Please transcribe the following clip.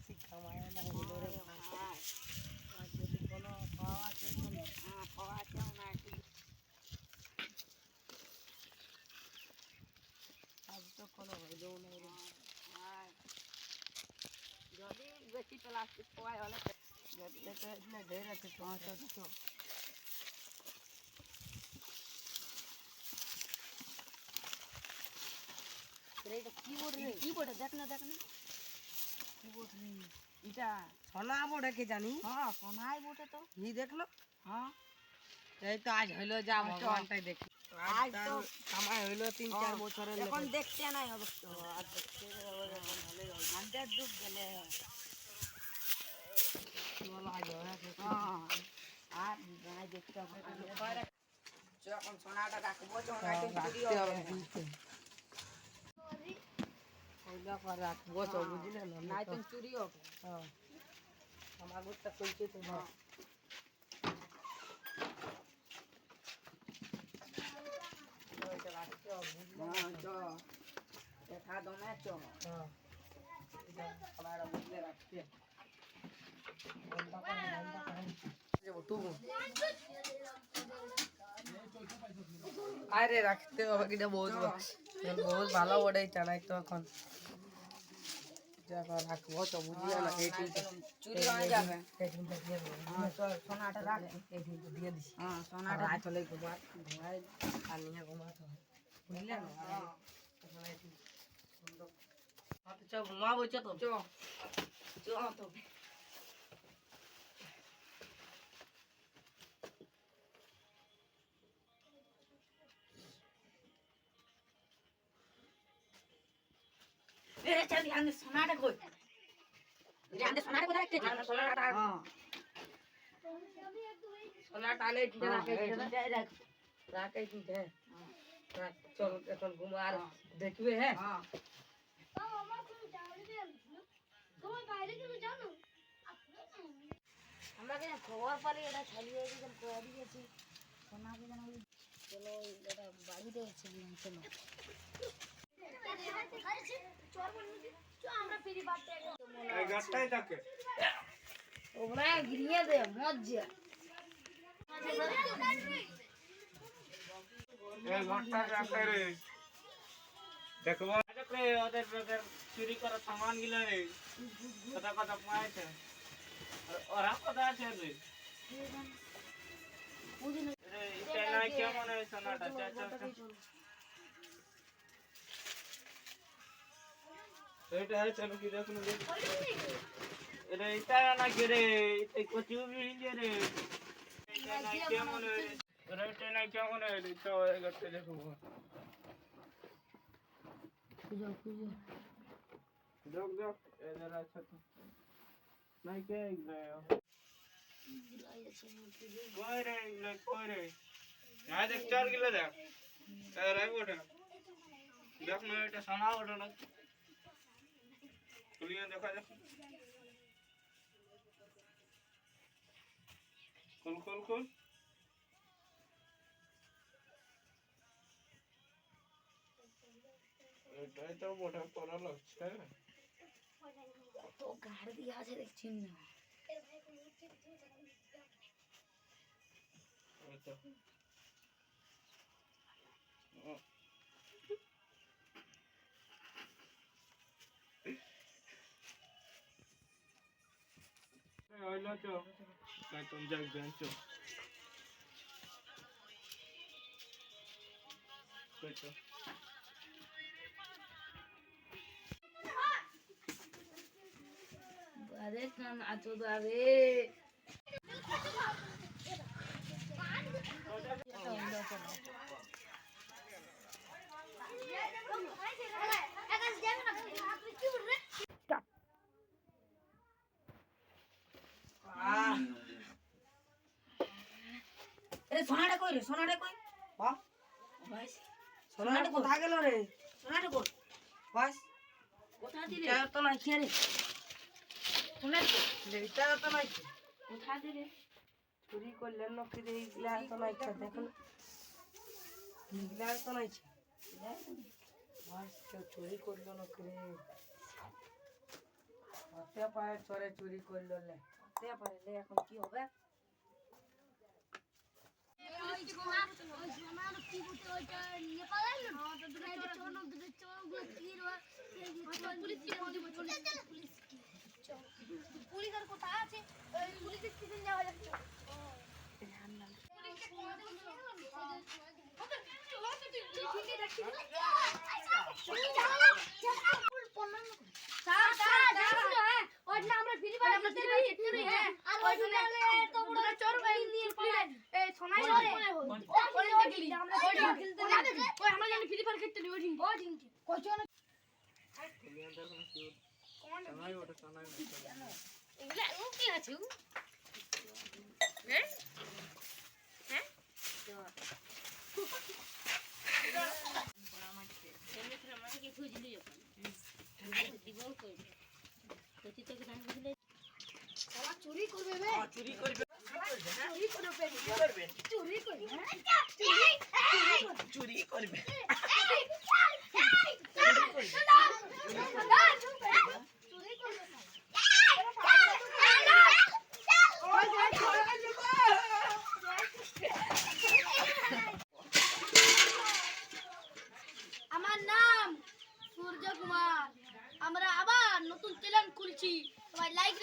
বেশি কামায় না হলো রে ভাই। আর যদি কোনো পাওয়া আছে কোনো পাওয়া আছে না একটু আজ তো কোনো হইলেও নাই রে ভাই। যদি বেশি প্লাস্টিক পাওয়াই হলে যদি তো এখানে ঢের আছে তো তো এটা কিবোর্ড রে কিবোর্ড দেখ না কিবোর্ড রে এটা সোনা বোর্ডে কে জানি হ্যাঁ সোনাই বোর্ডে তো ই দেখলো হ্যাঁ এই তো আজ হইলো যা ভগবানটাই দেখি আজ তো কামাই হইলো 3-4 বছরের এখন দেখতে নাই অবশ্য আর দেখতে হবে এখন ভালোই হবে আমাদের দুঃখ গেলে বলো আজ হ্যাঁ আর নাই দেখতে হবে যখন সোনাটা রাখবো সোনাটা চুরি হবে ওইটা করে রাখবো তো বুঝলে না নাই তো চুরি হবে হ্যাঁ আমার গোটা চলছে তো না ওইটা রাখতে হবে হ্যাঁ তো দেখা দমে চো হ্যাঁ এটা আমরা বুঝলে রাখতে বন্ধ করে যাবো তুমি আরে রাখতে হবে কিটা বহুত বহুত ভালো ওটাই চালাই তো এখন যখন রাখবো তো বুঝিয়ে না এই চুরি হয়ে যাবে সোনাটা রাখ এই দিয়ে দিস হ্যাঁ সোনাটা রাখ হলে ঘুমার ধোয়াই আর নিয়ে ঘুমাতে হয় বুঝলে না চ ঘুমাবো চ তো চ তো এ চল ধ্যান দে সোনাটা কই ধ্যান দে সোনাটা কোথায় রাখতে সোনাটা হ্যাঁ সোনাটা আলে কিটা রাখে রাখ রাখে কিটা হ্যাঁ চল এখন ঘুমা আর দেখবে হ্যাঁ হ্যাঁ আমার কোন যাওয়ার দিন তোমার বাইরে কি জানো আমরা কেন খবর পালি এটা ছাড়িয়ে দিলাম করে দিয়েছি সোনাকে যেন চলো এটা বাড়িতে ছিল চলো এই গাছটাই থাকে ওরা গিরিয়ে দে মজ্জা এই ঘরটা রাখতে রে দেখো দেখলে ওদের চুরি করা সামান গিলা রে কথা কথা পাইছে ওরা কথা আছে রে রে এটা নাই কেমন হয় সোনাটা এটা है चलो कि देखो रे এটা না গরে এই কচু বিড়িয়ে রে এটা নাই কেমন রে এটা নাই কেমন রে তো করতে দেখো খুঁজো দেখ এদের আছে তো নাই কে গयो কই রে না দেখ চার কিলো দেখ আরে ওটা দেখ না এটা সোনা ওটা না খুলিয়ে দেখা যাক খুল এটাই তো মোটা করা লাগছে কত গাড় দিয়ে আছে দেখছিস না এটা आइला चो काय तुम जाग बेंचो बेचो बारे कान आचो दारे এ সোনাটা কই রে বাহ ভাই সোনাটা কোথায় গেল রে সোনাটা কই বাস কোথা দিলে এটা তো নাই রে সোনাটা কই এটা তো নাই কোথা দিলে চুরি করলেন না কি রে ইগলা তো নাই দেখো ইগলা তো নাই বাস কেউ চুরি করলো না কি রে কত পেপারে চরে চুরি করলো লে পেপারে লে এখন কি হবে পুলিশ আর কোথায় আছে পুলিশের কিচেন যাওয়া যাচ্ছে চুরি করবে চুরি করবে চুরি করবে চুরি করবে আমার নাম সূর্য কুমার আমরা আবার নতুন চ্যানেল খুলছি সবাই লাইক